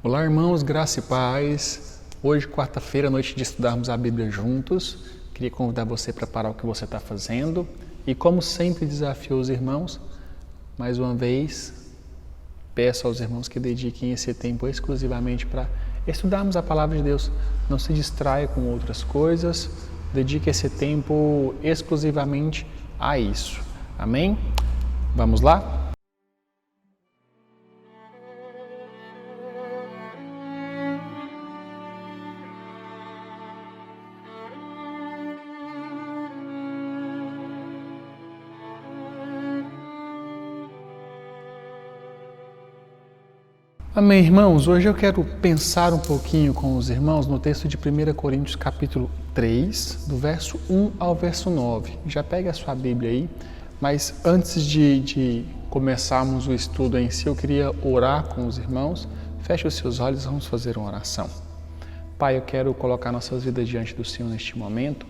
Olá, irmãos, graça e paz. Hoje, quarta-feira, noite de estudarmos a Bíblia juntos. Queria convidar você para parar o que você está fazendo e, como sempre, desafio os irmãos. Mais uma vez, peço aos irmãos que dediquem esse tempo exclusivamente para estudarmos a Palavra de Deus. Não se distraia com outras coisas. Dedique esse tempo exclusivamente a isso. Amém? Vamos lá? Amém, irmãos. Hoje eu quero pensar um pouquinho com os irmãos no texto de 1 Coríntios capítulo 3, do verso 1 ao verso 9. Já pega a sua Bíblia aí, mas antes de começarmos o estudo em si, eu queria orar com os irmãos. Feche os seus olhos e vamos fazer uma oração. Pai, eu quero colocar nossas vidas diante do Senhor neste momento,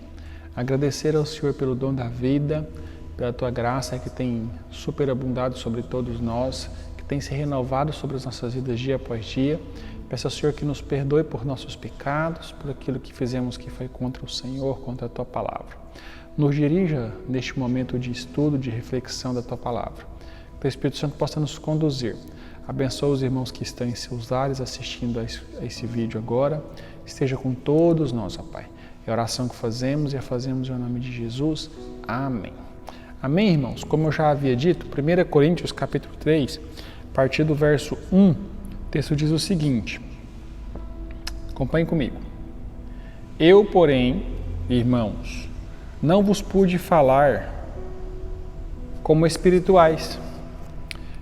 agradecer ao Senhor pelo dom da vida, pela Tua graça que tem superabundado sobre todos nós, tem se renovado sobre as nossas vidas dia após dia. Peço ao Senhor que nos perdoe por nossos pecados, por aquilo que fizemos que foi contra o Senhor, contra a Tua Palavra. Nos dirija neste momento de estudo, de reflexão da Tua Palavra. Que o Espírito Santo possa nos conduzir. Abençoa os irmãos que estão em seus lares assistindo a esse vídeo agora. Esteja com todos nós, ó Pai. É a oração que fazemos e a fazemos em nome de Jesus. Amém. Amém, irmãos? Como eu já havia dito, 1 Coríntios capítulo 3, a partir do verso 1, o texto diz o seguinte, acompanhe comigo. Eu, porém, irmãos, não vos pude falar como espirituais,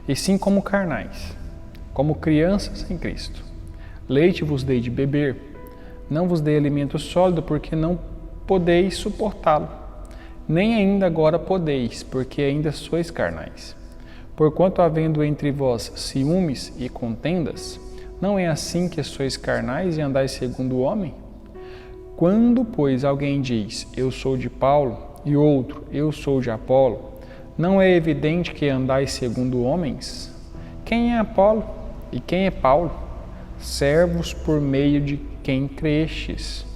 e sim como carnais, como crianças em Cristo. Leite vos dei de beber, não vos dei alimento sólido, porque não podeis suportá-lo, nem ainda agora podeis, porque ainda sois carnais. Porquanto havendo entre vós ciúmes e contendas, não é assim que sois carnais e andais segundo o homem? Quando, pois, alguém diz, eu sou de Paulo, e outro, eu sou de Apolo, não é evidente que andais segundo homens? Quem é Apolo e quem é Paulo? Servos por meio de quem crestes,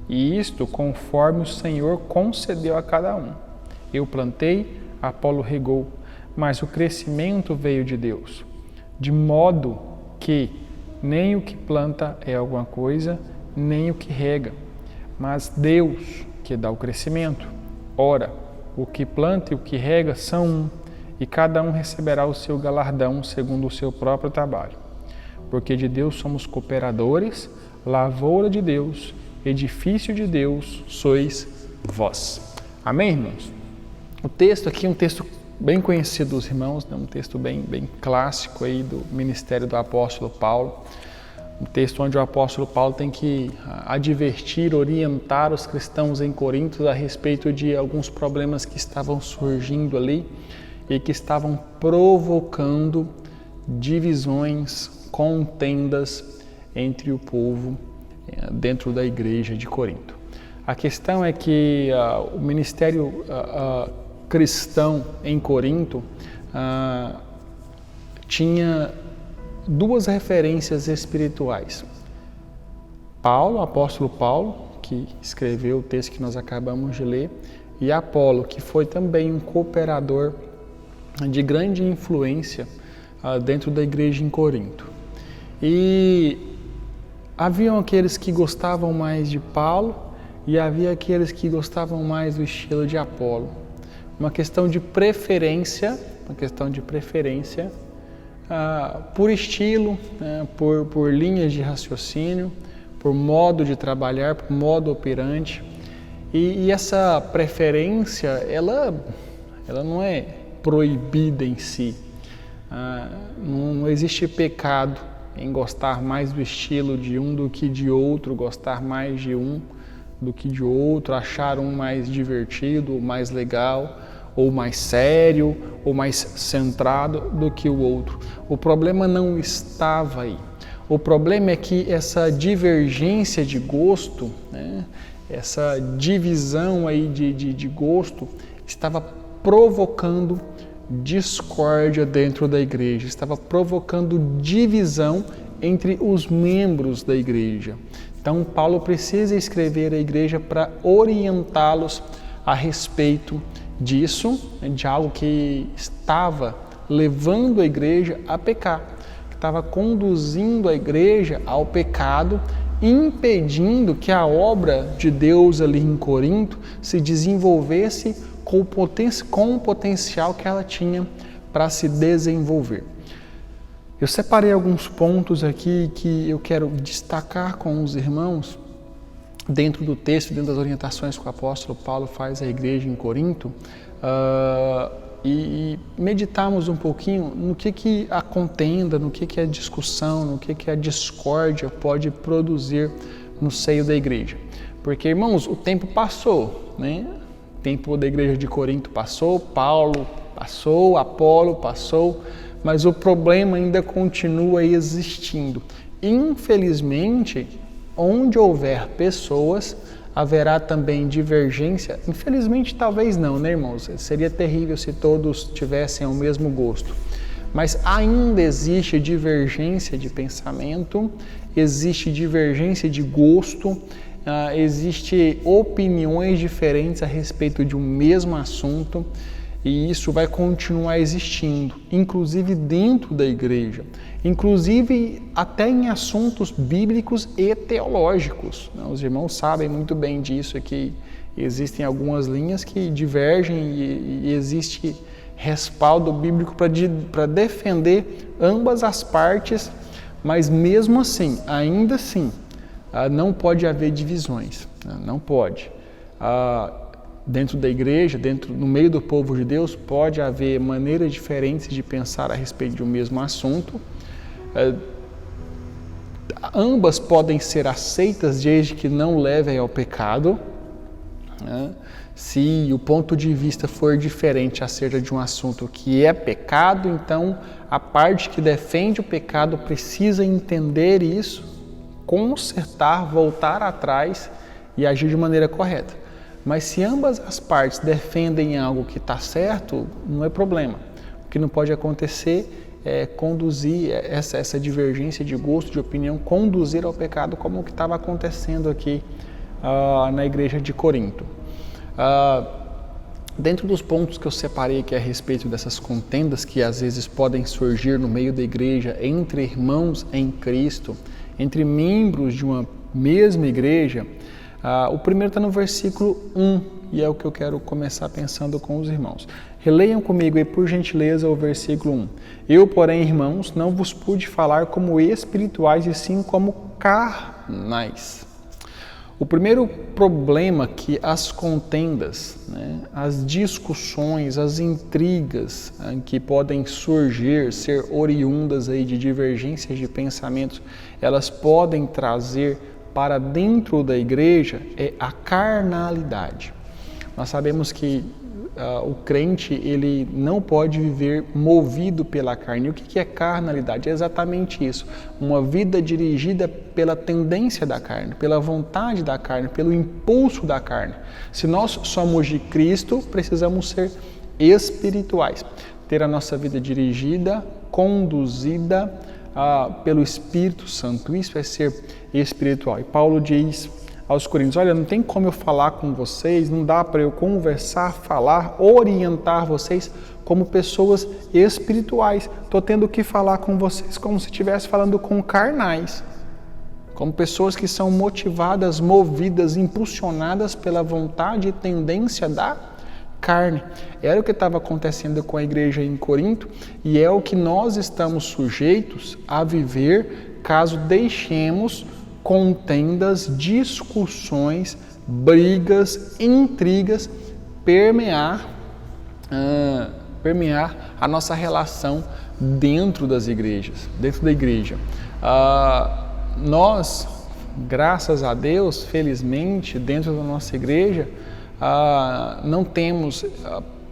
e isto conforme o Senhor concedeu a cada um. Eu plantei, Apolo regou, mas o crescimento veio de Deus, de modo que nem o que planta é alguma coisa, nem o que rega, mas Deus que dá o crescimento. Ora, o que planta e o que rega são um, e cada um receberá o seu galardão segundo o seu próprio trabalho. Porque de Deus somos cooperadores, lavoura de Deus, edifício de Deus sois vós. Amém, irmãos? O texto aqui é um texto bem conhecido dos irmãos, né? Um texto bem clássico aí do ministério do apóstolo Paulo, um texto onde o apóstolo Paulo tem que advertir, orientar os cristãos em Corinto a respeito de alguns problemas que estavam surgindo ali e que estavam provocando divisões, contendas entre o povo dentro da igreja de Corinto. A questão é que o ministério cristão em Corinto tinha duas referências espirituais. Paulo, o apóstolo Paulo, que escreveu o texto que nós acabamos de ler, e Apolo, que foi também um cooperador de grande influência dentro da igreja em Corinto. E haviam aqueles que gostavam mais de Paulo e havia aqueles que gostavam mais do estilo de Apolo. Uma questão de preferência por estilo, por linhas de raciocínio, por modo de trabalhar, por modo operante. E essa preferência, ela não é proibida em si. Não existe pecado em gostar mais do estilo de um do que de outro, gostar mais de um do que de outro, achar um mais divertido, ou mais legal, ou mais sério, ou mais centrado do que o outro. O problema não estava aí. O problema é que essa divergência de gosto, né, essa divisão aí de gosto, estava provocando discórdia dentro da igreja, estava provocando divisão entre os membros da igreja. Então, Paulo precisa escrever à igreja para orientá-los a respeito disso, de algo que estava levando a igreja a pecar, que estava conduzindo a igreja ao pecado, impedindo que a obra de Deus ali em Corinto se desenvolvesse com o potencial que ela tinha para se desenvolver. Eu separei alguns pontos aqui que eu quero destacar com os irmãos dentro do texto, dentro das orientações que o apóstolo Paulo faz à igreja em Corinto, e meditarmos um pouquinho no que a contenda, no que a discussão, no que a discórdia pode produzir no seio da igreja. Porque, irmãos, o tempo passou, né? O tempo da igreja de Corinto passou, Paulo passou, Apolo passou, mas o problema ainda continua existindo. Infelizmente, onde houver pessoas, haverá também divergência. Infelizmente, talvez não, né, irmãos? Seria terrível se todos tivessem o mesmo gosto. Mas ainda existe divergência de pensamento, existe divergência de gosto, existe opiniões diferentes a respeito de um mesmo assunto. E isso vai continuar existindo, inclusive dentro da igreja, inclusive até em assuntos bíblicos e teológicos. Os irmãos sabem muito bem disso, que existem algumas linhas que divergem e existe respaldo bíblico para defender ambas as partes, mas mesmo assim, ainda assim, não pode haver divisões, não pode. Dentro da igreja, no meio do povo de Deus, pode haver maneiras diferentes de pensar a respeito de um mesmo assunto. Ambas podem ser aceitas desde que não levem ao pecado. Se o ponto de vista for diferente acerca de um assunto que é pecado, então a parte que defende o pecado precisa entender isso, consertar, voltar atrás e agir de maneira correta. Mas se ambas as partes defendem algo que está certo, não é problema. O que não pode acontecer é conduzir essa divergência de gosto, de opinião, conduzir ao pecado, como o que estava acontecendo aqui na igreja de Corinto. Dentro dos pontos que eu separei aqui a respeito dessas contendas que às vezes podem surgir no meio da igreja, entre irmãos em Cristo, entre membros de uma mesma igreja, o primeiro está no versículo 1 e é o que eu quero começar pensando com os irmãos. Releiam comigo aí, por gentileza, o versículo 1. Eu, porém, irmãos, não vos pude falar como espirituais e sim como carnais. O primeiro problema que as contendas, as discussões, as intrigas que podem surgir, ser oriundas aí de divergências de pensamentos, elas podem trazer para dentro da igreja é a carnalidade. Nós sabemos que o crente ele não pode viver movido pela carne. E o que é carnalidade? É exatamente isso. Uma vida dirigida pela tendência da carne, pela vontade da carne, pelo impulso da carne. Se nós somos de Cristo, precisamos ser espirituais. Ter a nossa vida dirigida, conduzida pelo Espírito Santo. Isso é ser espiritual. E Paulo diz aos Coríntios, olha, não tem como eu falar com vocês, não dá para eu conversar, falar, orientar vocês como pessoas espirituais. Estou tendo que falar com vocês como se estivesse falando com carnais, como pessoas que são motivadas, movidas, impulsionadas pela vontade e tendência da carne. Era o que estava acontecendo com a igreja em Corinto e é o que nós estamos sujeitos a viver caso deixemos contendas, discussões, brigas, intrigas permear a nossa relação dentro das igrejas, dentro da igreja. Nós, graças a Deus, felizmente, dentro da nossa igreja, não temos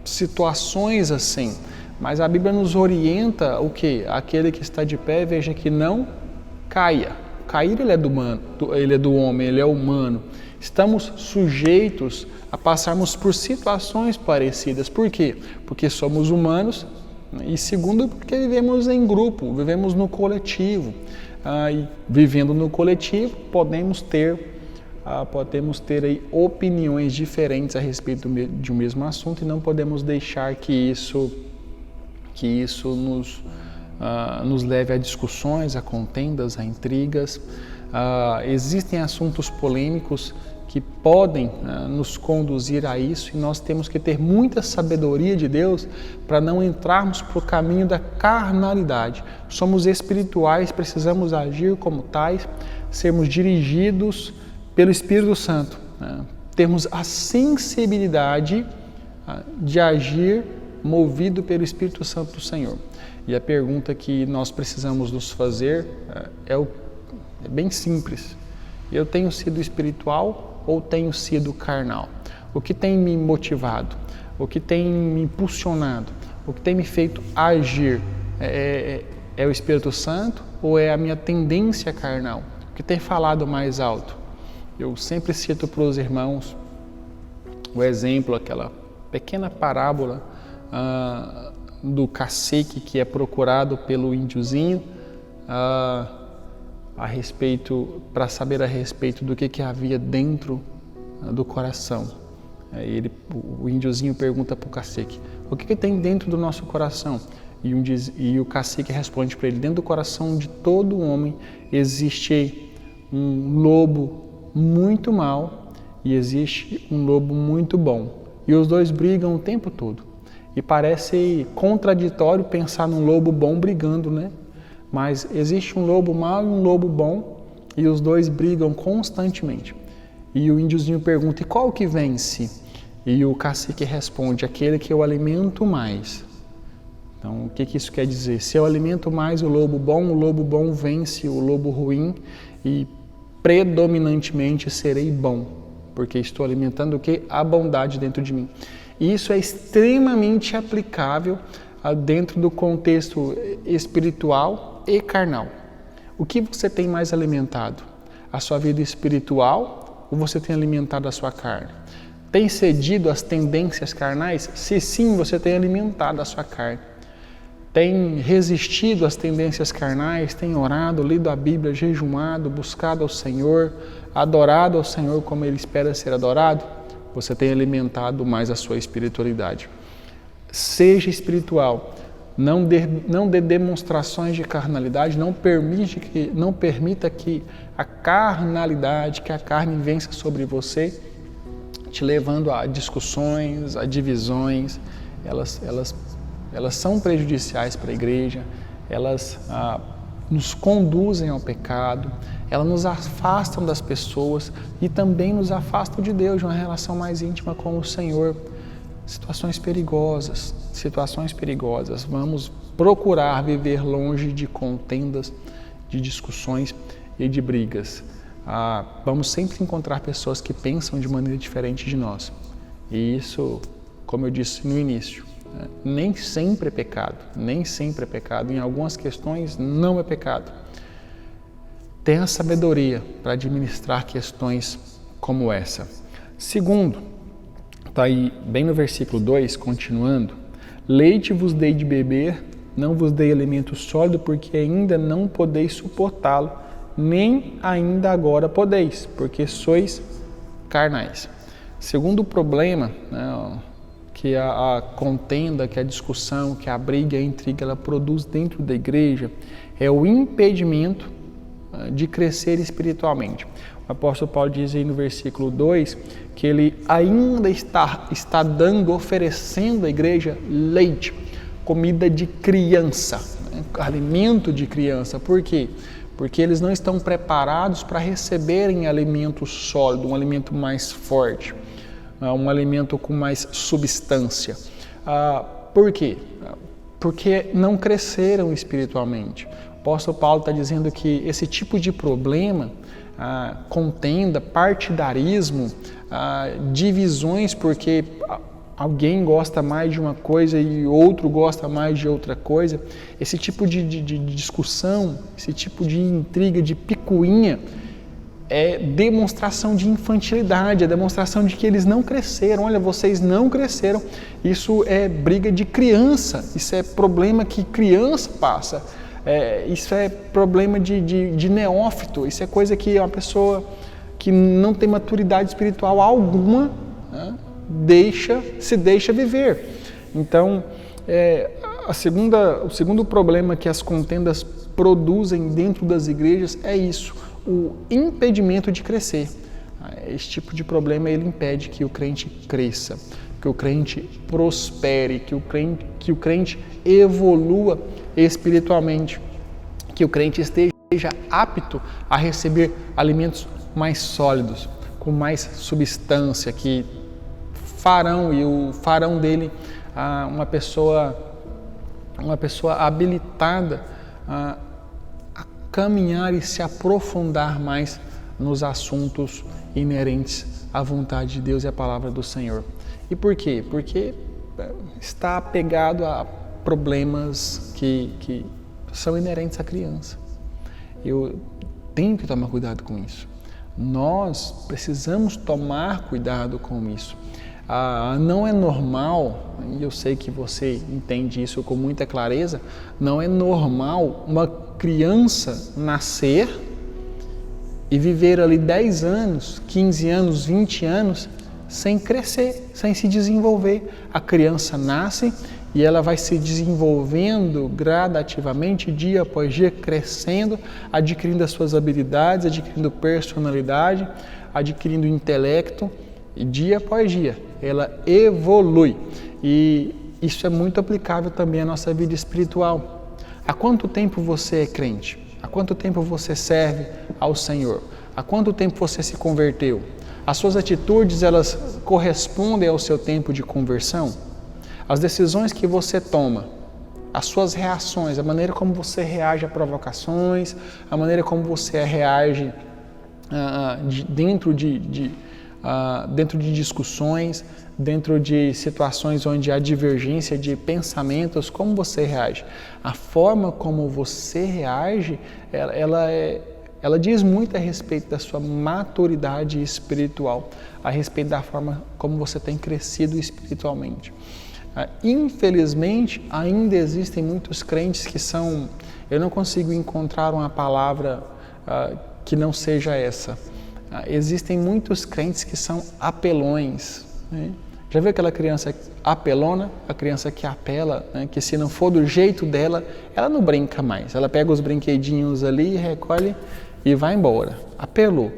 situações assim, mas a Bíblia nos orienta o quê? Aquele que está de pé, veja que não caia. Cair ele é do homem, ele é humano. Estamos sujeitos a passarmos por situações parecidas. Por quê? Porque somos humanos e segundo, porque vivemos em grupo, vivemos no coletivo. e vivendo no coletivo, podemos ter aí opiniões diferentes a respeito de um mesmo assunto e não podemos deixar que isso nos leve a discussões, a contendas, a intrigas. Existem assuntos polêmicos que podem nos conduzir a isso e nós temos que ter muita sabedoria de Deus para não entrarmos para o caminho da carnalidade. Somos espirituais, precisamos agir como tais, sermos dirigidos pelo Espírito Santo, termos a sensibilidade de agir movido pelo Espírito Santo do Senhor. E a pergunta que nós precisamos nos fazer é bem simples. Eu tenho sido espiritual ou tenho sido carnal? O que tem me motivado? O que tem me impulsionado? O que tem me feito agir? É o Espírito Santo ou é a minha tendência carnal? O que tem falado mais alto? Eu sempre cito para os irmãos o exemplo, aquela pequena parábola do cacique que é procurado pelo índiozinho para saber a respeito do que havia dentro do coração. O índiozinho pergunta para o cacique: o que tem dentro do nosso coração? E o cacique responde para ele: dentro do coração de todo homem existe um lobo muito mau e existe um lobo muito bom. E os dois brigam o tempo todo. E parece contraditório pensar num lobo bom brigando, né? Mas existe um lobo mau e um lobo bom e os dois brigam constantemente. E o índiozinho pergunta: e qual que vence? E o cacique responde: aquele que eu alimento mais. Então, o que isso quer dizer? Se eu alimento mais o lobo bom vence o lobo ruim e predominantemente serei bom, porque estou alimentando o quê? A bondade dentro de mim. E isso é extremamente aplicável dentro do contexto espiritual e carnal. O que você tem mais alimentado? A sua vida espiritual ou você tem alimentado a sua carne? Tem cedido às tendências carnais? Se sim, você tem alimentado a sua carne. Tem resistido às tendências carnais, tem orado, lido a Bíblia, jejuado, buscado ao Senhor, adorado ao Senhor como Ele espera ser adorado? Você tem alimentado mais a sua espiritualidade. Seja espiritual, não dê demonstrações de carnalidade, não permita que a carnalidade, que a carne vença sobre você, te levando a discussões, a divisões. Elas são prejudiciais para a igreja, elas nos conduzem ao pecado, elas nos afastam das pessoas e também nos afastam de Deus, de uma relação mais íntima com o Senhor. Situações perigosas. Vamos procurar viver longe de contendas, de discussões e de brigas. Vamos sempre encontrar pessoas que pensam de maneira diferente de nós. E isso, como eu disse no início, nem sempre é pecado, em algumas questões não é pecado. Tenha sabedoria para administrar questões como essa. Segundo, está aí bem no versículo 2, continuando: leite vos dei de beber, não vos dei alimento sólido, porque ainda não podeis suportá-lo, nem ainda agora podeis, porque sois carnais. Segundo problema, que a contenda, que a discussão, que a briga, a intriga, ela produz dentro da igreja, é o impedimento de crescer espiritualmente. O apóstolo Paulo diz aí no versículo 2 que ele ainda está oferecendo à igreja leite, comida de criança, alimento de criança. Por quê? Porque eles não estão preparados para receberem alimento sólido, um alimento mais forte, um alimento com mais substância. Por quê? Porque não cresceram espiritualmente. O apóstolo Paulo está dizendo que esse tipo de problema, contenda, partidarismo, divisões porque alguém gosta mais de uma coisa e outro gosta mais de outra coisa, esse tipo de discussão, esse tipo de intriga, de picuinha, é demonstração de infantilidade, é demonstração de que eles não cresceram. Olha, vocês não cresceram. Isso é briga de criança, isso é problema que criança passa. Isso é problema de neófito, isso é coisa que uma pessoa que não tem maturidade espiritual alguma, né, se deixa viver. Então, o segundo problema que as contendas produzem dentro das igrejas é isso, o impedimento de crescer. Esse tipo de problema ele impede que o crente cresça, que o crente prospere, que o crente evolua espiritualmente, que o crente esteja apto a receber alimentos mais sólidos, com mais substância, que farão dele uma pessoa habilitada a caminhar e se aprofundar mais nos assuntos inerentes à vontade de Deus e à palavra do Senhor. E por quê? Porque está apegado a problemas que são inerentes à criança. Eu tenho que tomar cuidado com isso. Nós precisamos tomar cuidado com isso. Não é normal, e eu sei que você entende isso com muita clareza, não é normal uma criança nascer e viver ali 10 anos, 15 anos, 20 anos sem crescer, sem se desenvolver. A criança nasce e ela vai se desenvolvendo gradativamente, dia após dia, crescendo, adquirindo as suas habilidades, adquirindo personalidade, adquirindo intelecto, e dia após dia ela evolui. E isso é muito aplicável também à nossa vida espiritual. Há quanto tempo você é crente? Há quanto tempo você serve ao Senhor? Há quanto tempo você se converteu? As suas atitudes, elas correspondem ao seu tempo de conversão? As decisões que você toma, as suas reações, a maneira como você reage a provocações, a maneira como você reage dentro de discussões, dentro de situações onde há divergência de pensamentos, como você reage? A forma como você reage, ela diz muito a respeito da sua maturidade espiritual, a respeito da forma como você tem crescido espiritualmente. Infelizmente, ainda existem muitos crentes que são... Eu não consigo encontrar uma palavra que não seja essa. Existem muitos crentes que são apelões, né? Já viu aquela criança apelona? A criança que apela, né? Que se não for do jeito dela, ela não brinca mais. Ela pega os brinquedinhos ali, recolhe e vai embora. Apelou.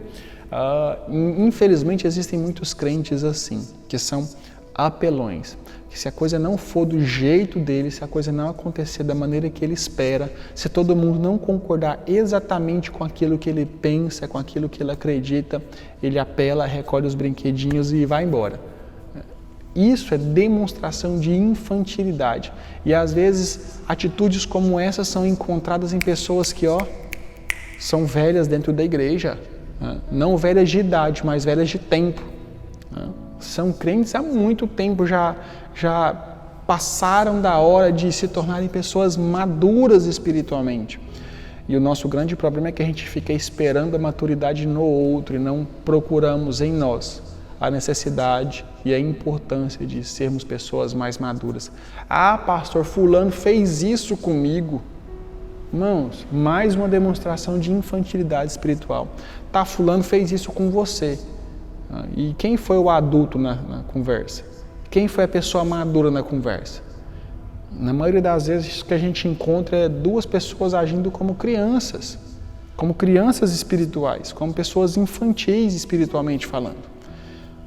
Infelizmente, existem muitos crentes assim, que são apelões. Que se a coisa não for do jeito dele, se a coisa não acontecer da maneira que ele espera, se todo mundo não concordar exatamente com aquilo que ele pensa, com aquilo que ele acredita, ele apela, recolhe os brinquedinhos e vai embora. Isso é demonstração de infantilidade. E às vezes atitudes como essas são encontradas em pessoas que são velhas dentro da igreja, não velhas de idade, mas velhas de tempo. São crentes há muito tempo, já passaram da hora de se tornarem pessoas maduras espiritualmente. E o nosso grande problema é que a gente fica esperando a maturidade no outro e não procuramos em nós a necessidade e a importância de sermos pessoas mais maduras. Pastor, fulano fez isso comigo. Irmãos, mais uma demonstração de infantilidade espiritual. Fulano fez isso com você. E quem foi o adulto na conversa? Quem foi a pessoa madura na conversa? Na maioria das vezes, o que a gente encontra é duas pessoas agindo como crianças espirituais, como pessoas infantis espiritualmente falando.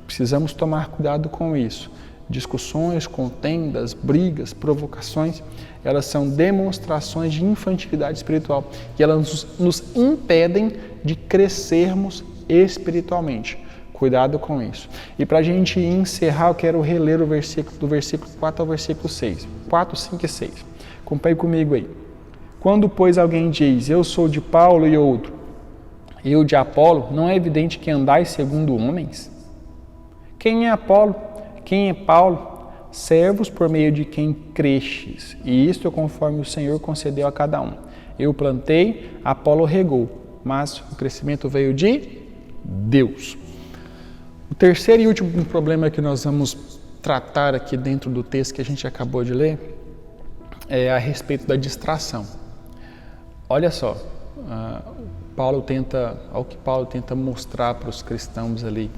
Precisamos tomar cuidado com isso. Discussões, contendas, brigas, provocações, elas são demonstrações de infantilidade espiritual e elas nos impedem de crescermos espiritualmente. Cuidado com isso. E para a gente encerrar, eu quero reler o versículo do versículo 4 ao versículo 6. 4, 5 e 6. Acompanhe comigo aí. Quando, pois, alguém diz, eu sou de Paulo e outro, eu de Apolo, não é evidente que andais segundo homens? Quem é Apolo? Quem é Paulo? Servos por meio de quem crestes, e isto conforme o Senhor concedeu a cada um. Eu plantei, Apolo regou, mas o crescimento veio de Deus. O terceiro e último problema que nós vamos tratar aqui dentro do texto que a gente acabou de ler é a respeito da distração. olha só, o que Paulo tenta mostrar para os cristãos ali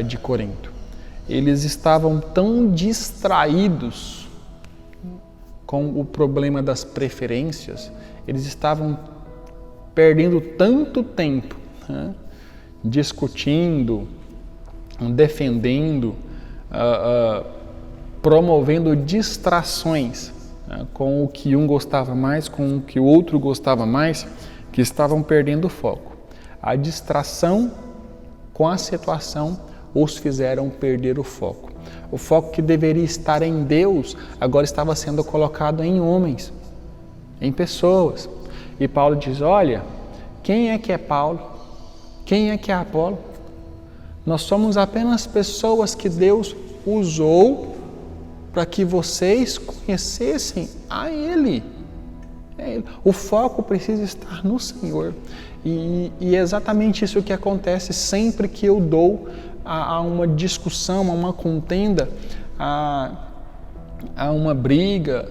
de Corinto. Eles estavam tão distraídos com o problema das preferências, eles estavam perdendo tanto tempo discutindo, defendendo, promovendo distrações com o que um gostava mais, com o que o outro gostava mais, que estavam perdendo o foco. A distração com a situação os fizeram perder o foco. O foco que deveria estar em Deus agora estava sendo colocado em homens, em pessoas. E Paulo diz, olha, quem é que é Paulo? Quem é que é Apolo? Nós somos apenas pessoas que Deus usou para que vocês conhecessem a Ele. O foco precisa estar no Senhor. E é exatamente isso que acontece sempre que eu dou a uma discussão, a uma contenda, a uma briga,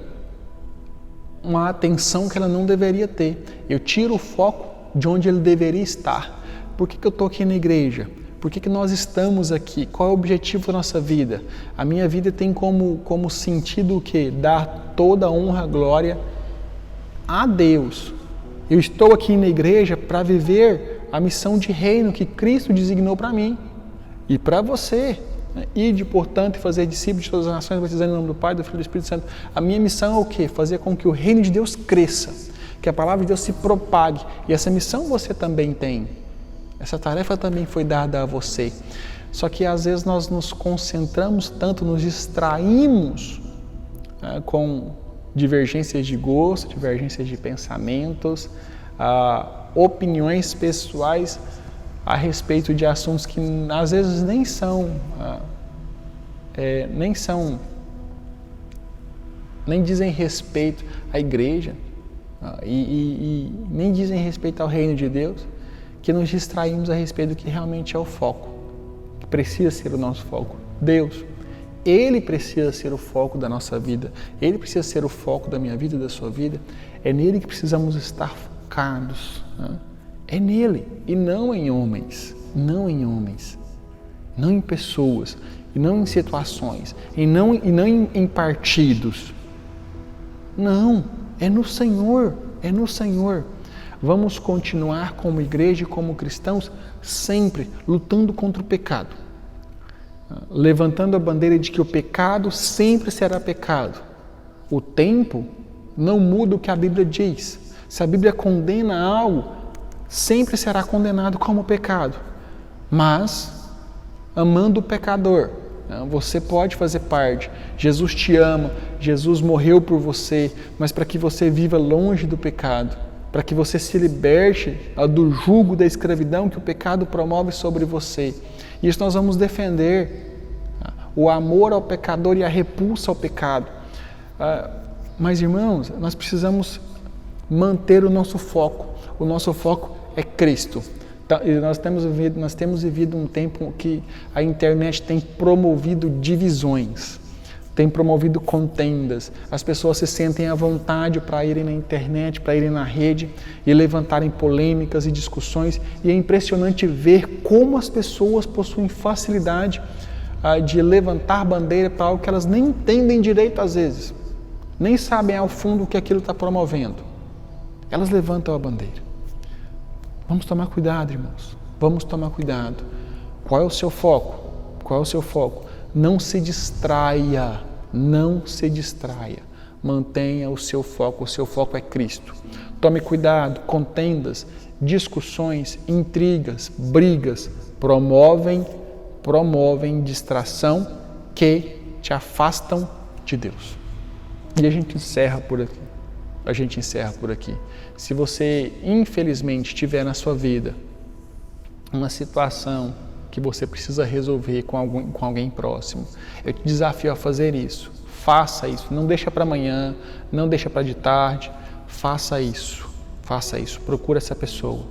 uma atenção que ela não deveria ter. Eu tiro o foco de onde ele deveria estar. Por que eu estou aqui na igreja? Por que nós estamos aqui? Qual é o objetivo da nossa vida? A minha vida tem como sentido o quê? Dar toda a honra, glória a Deus. Eu estou aqui na igreja para viver a missão de reino que Cristo designou para mim e para você. Ide, portanto, e fazer discípulos de todas as nações, batizando em nome do Pai, do Filho e do Espírito Santo. A minha missão é o quê? Fazer com que o reino de Deus cresça, que a palavra de Deus se propague. E essa missão você também tem. Essa tarefa também foi dada a você. Só que às vezes nós nos concentramos tanto, nos distraímos com divergências de gosto, divergências de pensamentos, opiniões pessoais a respeito de assuntos que às vezes nem dizem respeito à igreja e nem dizem respeito ao reino de Deus, que nos distraímos a respeito do que realmente é o foco, que precisa ser o nosso foco, Deus. Ele precisa ser o foco da nossa vida, Ele precisa ser o foco da minha vida e da sua vida, é nele que precisamos estar focados, é nele e não em homens, não em pessoas, e não em situações, e não em partidos, não, é no Senhor. Vamos continuar como igreja e como cristãos sempre lutando contra o pecado, levantando a bandeira de que o pecado sempre será pecado. O tempo não muda o que a Bíblia diz. Se a Bíblia condena algo, sempre será condenado como pecado. Mas, amando o pecador, você pode fazer parte. Jesus te ama, Jesus morreu por você, mas para que você viva longe do pecado, para que você se liberte do jugo da escravidão que o pecado promove sobre você. Isso nós vamos defender, o amor ao pecador e a repulsa ao pecado. Mas, irmãos, nós precisamos manter o nosso foco. O nosso foco é Cristo. Nós temos vivido um tempo que a internet tem promovido divisões, tem promovido contendas. As pessoas se sentem à vontade para irem na internet, para irem na rede e levantarem polêmicas e discussões. E é impressionante ver como as pessoas possuem facilidade de levantar bandeira para algo que elas nem entendem direito às vezes, nem sabem ao fundo o que aquilo está promovendo. Elas levantam a bandeira. Vamos tomar cuidado, irmãos. Vamos tomar cuidado. Qual é o seu foco? Qual é o seu foco? Não se distraia. Não se distraia. Mantenha o seu foco. O seu foco é Cristo. Tome cuidado. Contendas, discussões, intrigas, brigas promovem distração que te afastam de Deus. E a gente encerra por aqui. Se você, infelizmente, tiver na sua vida uma situação que você precisa resolver com alguém próximo, eu te desafio a fazer isso. Faça isso. Não deixa para amanhã, não deixa para de tarde. Faça isso. Procura essa pessoa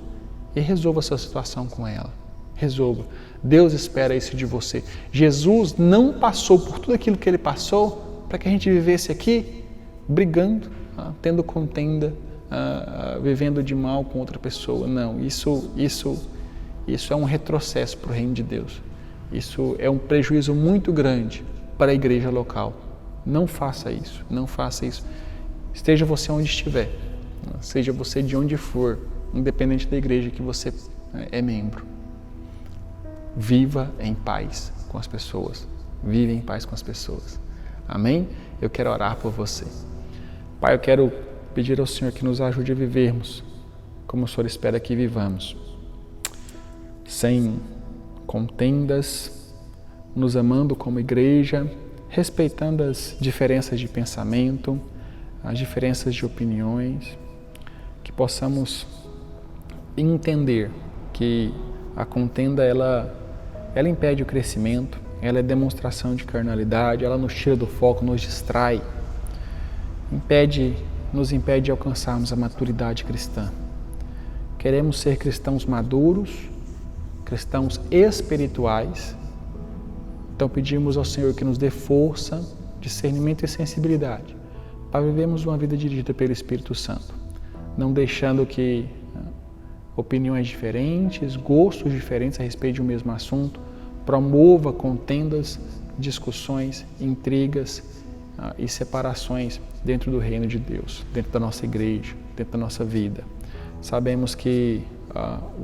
e resolva a sua situação com ela. Resolva. Deus espera isso de você. Jesus não passou por tudo aquilo que Ele passou para que a gente vivesse aqui brigando, tendo contenda, vivendo de mal com outra pessoa. Não, isso é um retrocesso para o reino de Deus. Isso é um prejuízo muito grande para a igreja local. Não faça isso, não faça isso. Esteja você onde estiver, seja você de onde for, independente da igreja que você é membro. Viva em paz com as pessoas. Viva em paz com as pessoas. Amém? Eu quero orar por você. Pai, eu quero pedir ao Senhor que nos ajude a vivermos como o Senhor espera que vivamos. Sem contendas, nos amando como igreja, respeitando as diferenças de pensamento, as diferenças de opiniões, que possamos entender que a contenda ela impede o crescimento, ela é demonstração de carnalidade, ela nos tira do foco, nos distrai, nos impede de alcançarmos a maturidade cristã. Queremos ser cristãos maduros, cristãos espirituais. Então pedimos ao Senhor que nos dê força, discernimento e sensibilidade para vivermos uma vida dirigida pelo Espírito Santo, não deixando que opiniões diferentes, gostos diferentes a respeito de um mesmo assunto promova contendas, discussões, intrigas e separações dentro do reino de Deus, dentro da nossa igreja, dentro da nossa vida. Sabemos que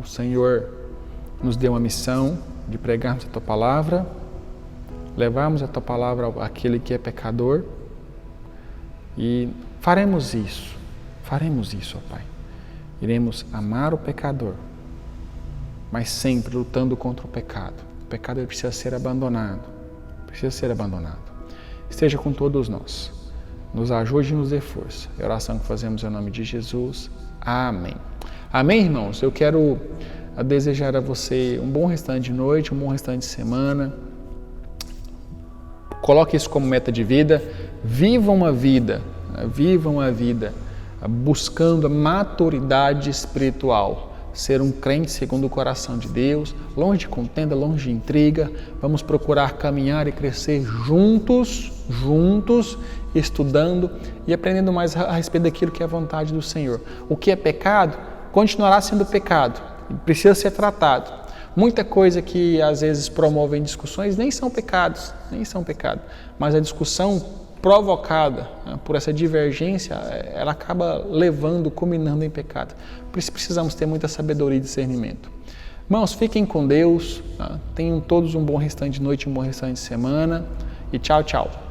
o Senhor nos deu uma missão de pregarmos a Tua Palavra, levarmos a Tua Palavra àquele que é pecador e faremos isso, ó Pai. Iremos amar o pecador, mas sempre lutando contra o pecado. O pecado precisa ser abandonado, Esteja com todos nós. Nos ajude e nos dê força. É a oração que fazemos em nome de Jesus. Amém. Amém, irmãos? Eu quero desejar a você um bom restante de noite, um bom restante de semana. Coloque isso como meta de vida. Viva uma vida buscando a maturidade espiritual. Ser um crente segundo o coração de Deus, longe de contenda, longe de intriga. Vamos procurar caminhar e crescer juntos, estudando e aprendendo mais a respeito daquilo que é a vontade do Senhor. O que é pecado, continuará sendo pecado, precisa ser tratado. Muita coisa que às vezes promovem discussões nem são pecados, mas a discussão provocada por essa divergência, ela acaba culminando em pecado. Por isso precisamos ter muita sabedoria e discernimento. Irmãos, fiquem com Deus, tenham todos um bom restante de noite, um bom restante de semana e tchau, tchau.